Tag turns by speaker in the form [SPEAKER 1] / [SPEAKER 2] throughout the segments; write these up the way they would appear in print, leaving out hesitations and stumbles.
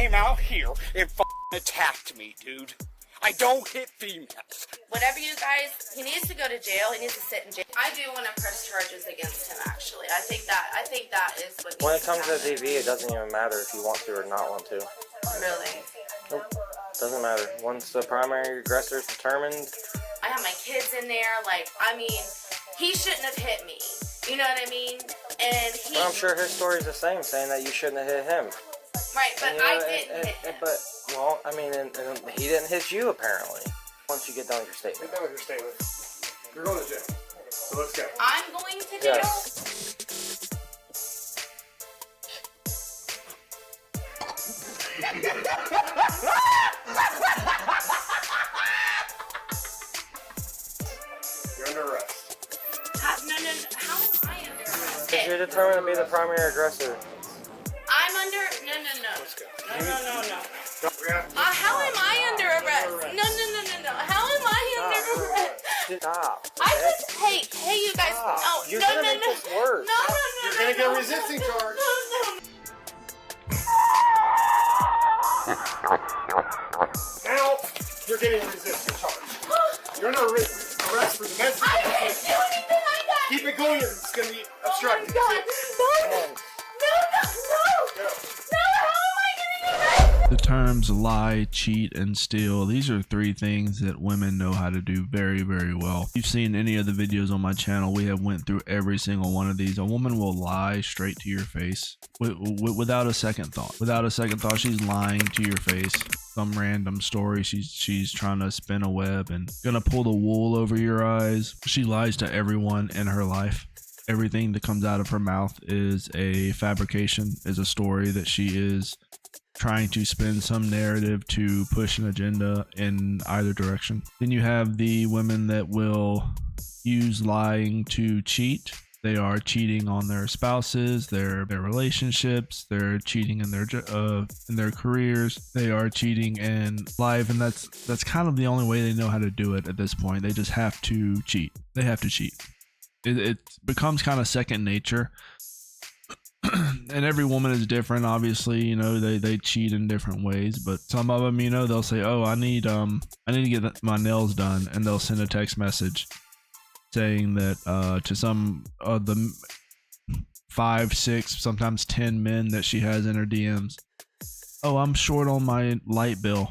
[SPEAKER 1] came out here and attacked me, dude. I don't hit females.
[SPEAKER 2] Whatever you guys, he needs to go to jail. He needs to sit in jail. I do want to press charges against him, actually. I think that is what
[SPEAKER 3] when it comes to DV, it doesn't even matter if you want to or not want to.
[SPEAKER 2] Really?
[SPEAKER 3] Nope. Doesn't matter. Once the primary aggressor is determined.
[SPEAKER 2] I have my kids in there. Like, I mean, he shouldn't have hit me. You know what I mean? And he...
[SPEAKER 3] Well, I'm sure his story's the same, saying that you shouldn't have hit him.
[SPEAKER 2] Right, but I didn't hit him.
[SPEAKER 3] But, well, I mean, and he didn't hit you, apparently. Once you get done with your statement.
[SPEAKER 4] Get done with your statement. You're going to jail. So let's go.
[SPEAKER 2] I'm going to jail?
[SPEAKER 3] Yes.
[SPEAKER 4] You're under arrest.
[SPEAKER 2] How am I under arrest?
[SPEAKER 3] Because you're determined to be the primary aggressor.
[SPEAKER 2] I'm under... No.
[SPEAKER 4] Let's go.
[SPEAKER 2] No. How am I under arrest? No. How am I under arrest?
[SPEAKER 3] Stop.
[SPEAKER 2] I just... Hey, you guys...
[SPEAKER 3] Stop.
[SPEAKER 2] No,
[SPEAKER 3] You're gonna make this worse.
[SPEAKER 2] No.
[SPEAKER 4] You're going to get a resisting charge.
[SPEAKER 2] No.
[SPEAKER 4] Now, you're getting a resisting charge. You're under arrest for domestic.
[SPEAKER 2] I didn't do anything like that.
[SPEAKER 4] Keep it going. It's going to be obstructed.
[SPEAKER 2] Oh my God. No. How am I getting arrested?
[SPEAKER 5] The terms lie, cheat, and steal, these are three things that women know how to do very, very well. If you've seen any of the videos on my channel, we have went through every single one of these. A woman will lie straight to your face without a second thought. Without a second thought, she's lying to your face. Some random story she's trying to spin a web and gonna pull the wool over your eyes. She lies to everyone in her life. Everything that comes out of her mouth is a fabrication, is a story that she is trying to spin some narrative to push an agenda in either direction. Then you have the women that will use lying to cheat. They are cheating on their spouses, their relationships. They're cheating in their careers. They are cheating in life, and that's kind of the only way they know how to do it at this point. They just have to cheat. They have to cheat. It becomes kind of second nature. And every woman is different, obviously. You know, they cheat in different ways, but some of them, you know, they'll say, oh, I need to get my nails done, and they'll send a text message saying that to some of the 5, 6, sometimes 10 men that she has in her DMs. Oh, I'm short on my light bill.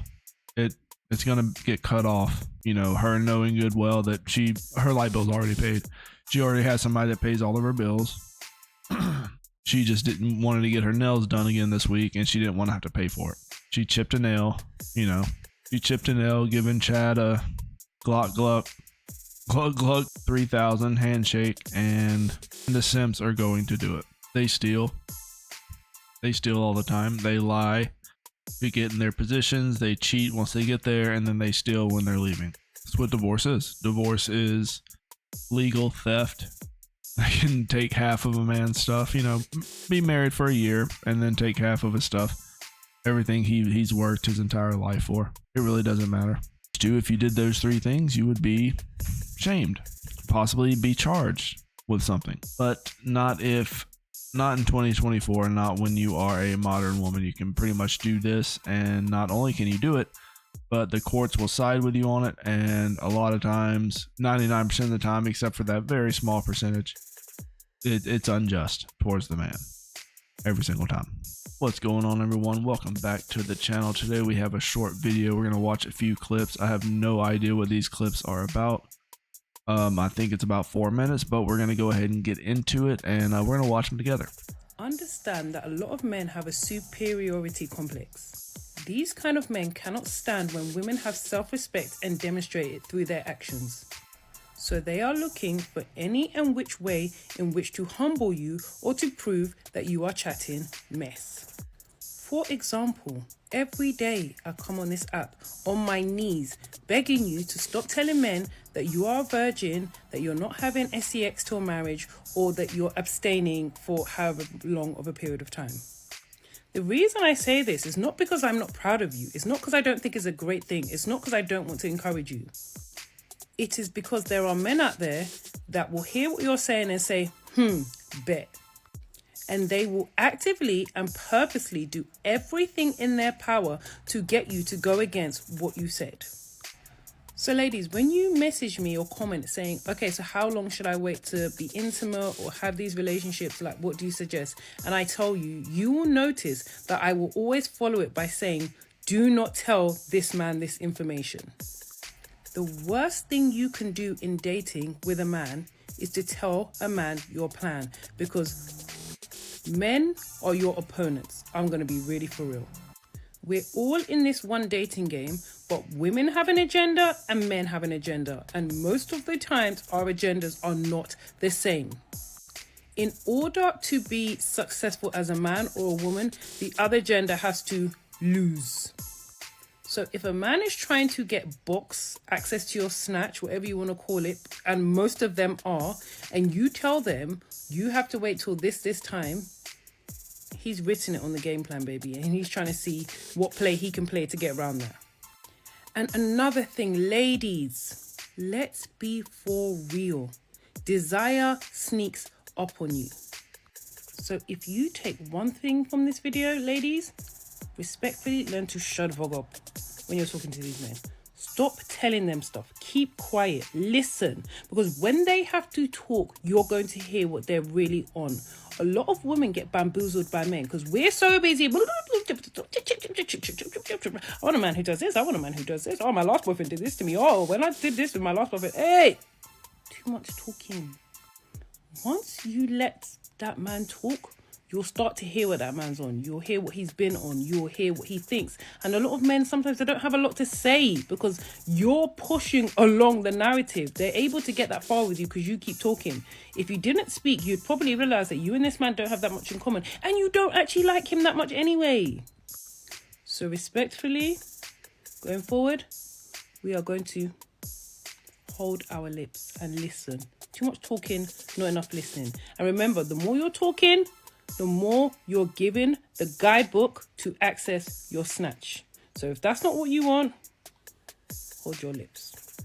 [SPEAKER 5] It's gonna get cut off. You know, her knowing good well that her light bill's already paid. She already has somebody that pays all of her bills. She just didn't want to get her nails done again this week, and she didn't want to have to pay for it. She chipped a nail, you know. She chipped a nail, giving Chad a glug 3000 handshake, and the simps are going to do it. They steal all the time. They lie to get in their positions. They cheat once they get there, and then they steal when they're leaving. That's what divorce is. Divorce is legal theft. They can take half of a man's stuff, you know, be married for a year and then take half of his stuff, everything he's worked his entire life for. It really doesn't matter. If you did those three things, you would be shamed, possibly be charged with something, but not in 2024, not when you are a modern woman. You can pretty much do this, and not only can you do it, but the courts will side with you on it, and a lot of times, 99% of the time, except for that very small percentage, it's unjust towards the man every single time. What's going on, everyone? Welcome back to the channel. Today we have a short video. We're going to watch a few clips. I have no idea what these clips are about. I think it's about 4 minutes, but we're going to go ahead and get into it, and we're going to watch them together.
[SPEAKER 6] Understand that a lot of men have a superiority complex. These kind of men cannot stand when women have self-respect and demonstrate it through their actions. So they are looking for any and which way in which to humble you or to prove that you are chatting mess. For example, every day I come on this app on my knees begging you to stop telling men that you are a virgin, that you're not having sex till marriage, or that you're abstaining for however long of a period of time. The reason I say this is not because I'm not proud of you. It's not because I don't think it's a great thing. It's not because I don't want to encourage you. It is because there are men out there that will hear what you're saying and say, bet. and they will actively and purposely do everything in their power to get you to go against what you said. So ladies, when you message me or comment saying, okay, so how long should I wait to be intimate or have these relationships? Like, what do you suggest? And I tell you, you will notice that I will always follow it by saying, do not tell this man this information. The worst thing you can do in dating with a man is to tell a man your plan, because men are your opponents. I'm going to be really for real. We're all in this one dating game, but women have an agenda and men have an agenda. And most of the times our agendas are not the same. In order to be successful as a man or a woman, the other gender has to lose. So if a man is trying to get box, access to your snatch, whatever you want to call it, and most of them are, and you tell them you have to wait till this time, he's written it on the game plan, baby, and he's trying to see what play he can play to get around that. And another thing, ladies, let's be for real. Desire sneaks up on you. So if you take one thing from this video, ladies, respectfully learn to shut the fuck up when you're talking to these men. Stop telling them stuff. Keep quiet. Listen. Because when they have to talk, you're going to hear what they're really on. A lot of women get bamboozled by men because we're so busy. I want a man who does this. I want a man who does this. Oh, my last boyfriend did this to me. Oh, when I did this with my last boyfriend. Hey! Too much talking. Once you let that man talk, you'll start to hear what that man's on. You'll hear what he's been on. You'll hear what he thinks. And a lot of men, sometimes they don't have a lot to say because you're pushing along the narrative. They're able to get that far with you because you keep talking. If you didn't speak, you'd probably realize that you and this man don't have that much in common. And you don't actually like him that much anyway. So respectfully, going forward, we are going to hold our lips and listen. Too much talking, not enough listening. And remember, the more you're talking, the more you're given the guidebook to access your snatch. So if that's not what you want, hold your lips.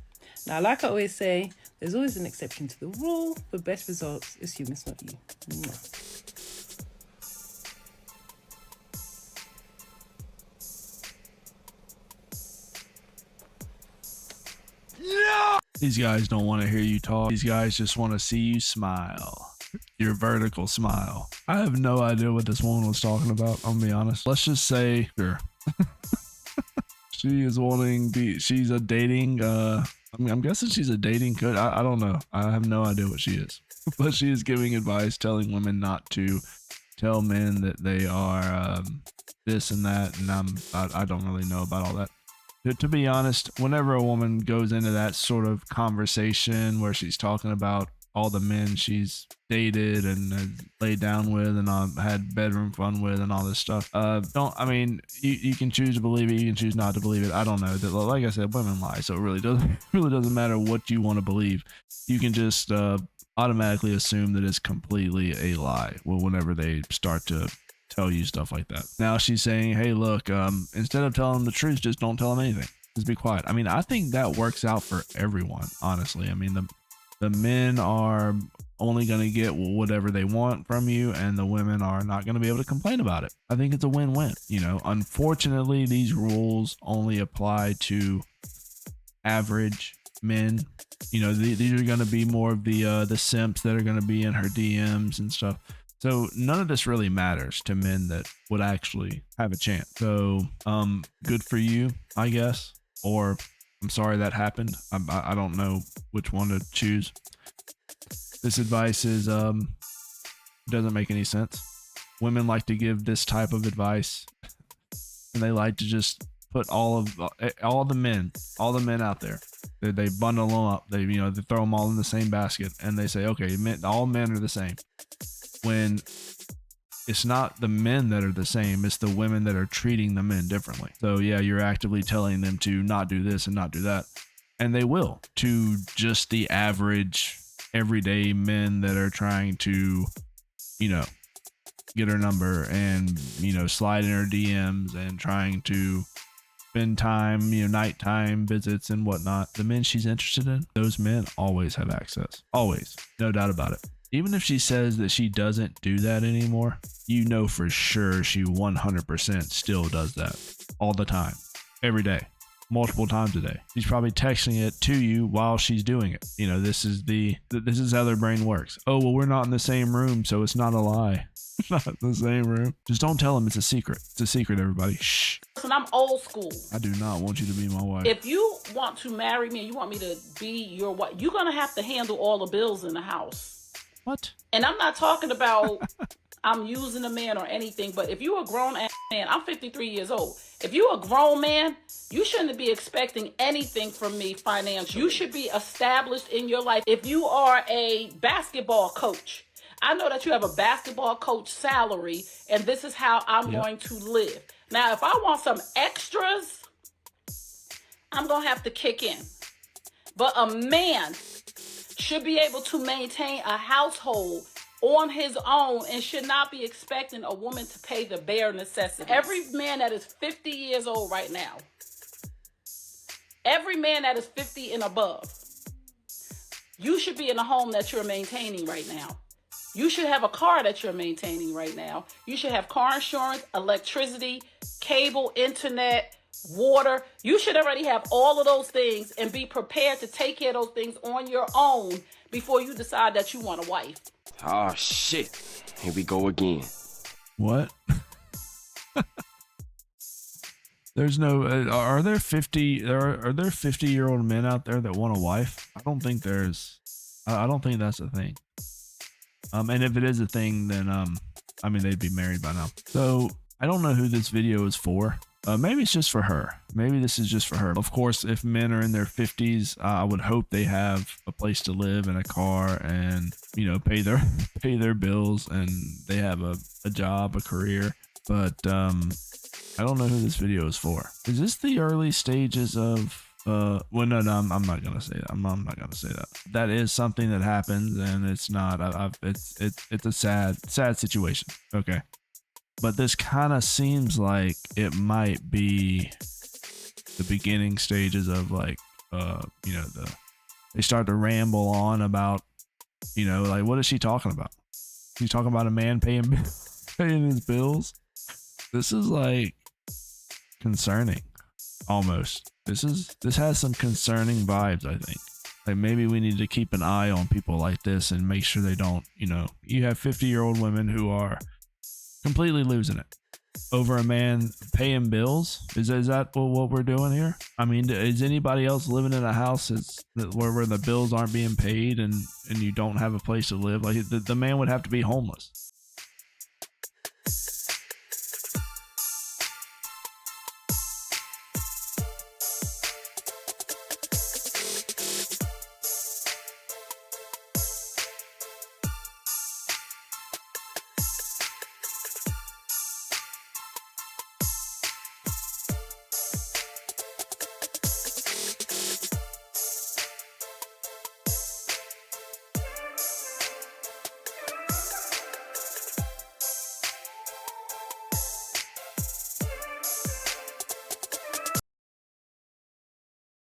[SPEAKER 6] Now, like I always say, there's always an exception to the rule. For best results, assume it's not you. Mwah.
[SPEAKER 5] These guys don't want to hear you talk. These guys just want to see you smile. Your vertical smile. I have no idea what this woman was talking about, I'm gonna be honest. Let's just say, sure. She is wanting she's a dating, I'm guessing she's a dating coach. I don't know. I have no idea what she is. But she is giving advice, telling women not to tell men that they are this and that, and I don't really know about all that. To be honest, whenever a woman goes into that sort of conversation where she's talking about all the men she's dated and laid down with and had bedroom fun with and all this stuff, you can choose to believe it, you can choose not to believe it. I don't know. Like I said, women lie, so it really doesn't matter what you want to believe. You can just automatically assume that it's completely a lie whenever they start to tell you stuff like that. Now she's saying, hey, look, instead of telling them the truth, just don't tell them anything. Just be quiet. I mean, I think that works out for everyone, honestly. I mean, the men are only going to get whatever they want from you, and the women are not going to be able to complain about it. I think it's a win-win. You know, unfortunately, these rules only apply to average men. You know, these are going to be more of the simps that are going to be in her DMs and stuff. So none of this really matters to men that would actually have a chance. So, good for you, I guess. Or I'm sorry that happened. I don't know which one to choose. This advice is doesn't make any sense. Women like to give this type of advice, and they like to just put all the men out there. They bundle them up. They throw them all in the same basket, and they say, okay, all men are the same. When it's not the men that are the same, it's the women that are treating the men differently. So yeah, you're actively telling them to not do this and not do that, and they will, to just the average everyday men that are trying to get her number and slide in her DMs and trying to spend time, nighttime visits and whatnot. The men she's interested in, those men always have access, always, no doubt about it. Even if she says that she doesn't do that anymore, you know for sure she 100% still does that all the time, every day, multiple times a day. She's probably texting it to you while she's doing it. You know, this is how their brain works. Oh, well, we're not in the same room, so it's not a lie. Not in the same room. Just don't tell them it's a secret. It's a secret, everybody. Shh.
[SPEAKER 7] Listen, I'm old school.
[SPEAKER 5] I do not want you to be my wife.
[SPEAKER 7] If you want to marry me and you want me to be your wife, you're going to have to handle all the bills in the house.
[SPEAKER 5] What?
[SPEAKER 7] And I'm not talking about I'm using a man or anything, but if you're a grown ass man, I'm 53 years old. If you're a grown man, you shouldn't be expecting anything from me financially. You should be established in your life. If you are a basketball coach, I know that you have a basketball coach salary, and this is how I'm going to live. Now, if I want some extras, I'm going to have to kick in. But a man should be able to maintain a household on his own and should not be expecting a woman to pay the bare necessities. Every man that is 50 years old right now, every man that is 50 and above, you should be in a home that you're maintaining right now. You should have a car that you're maintaining right now. You should have car insurance, electricity, cable, internet, water. You should already have all of those things and be prepared to take care of those things on your own before you decide that you want a wife.
[SPEAKER 8] Oh, shit. Here we go again.
[SPEAKER 5] What? There's no, are there 50-year-old men out there that want a wife? I don't think that's a thing. And if it is a thing, then, I mean, they'd be married by now. So I don't know who this video is for. Maybe it's just for her. Maybe this is just for her. Of course, if men are in their 50s, I would hope they have a place to live and a car and, you know, pay their bills and they have a job, a career. But I don't know who this video is for. Is this the early stages of well, no, I'm not gonna say that. I'm not gonna say that. That is something that happens, and it's not. It's a sad situation. Okay, but this kind of seems like it might be the beginning stages of like, you know, they start to ramble on about, you know, like what is she talking about? She's talking about a man paying his bills. This is like concerning, almost. This has some concerning vibes, I think. Like maybe we need to keep an eye on people like this and make sure they don't, you know, you have 50-year-old women who are completely losing it over a man paying bills. Is that what we're doing here? I mean, is anybody else living in a house where the bills aren't being paid and you don't have a place to live? Like the man would have to be homeless.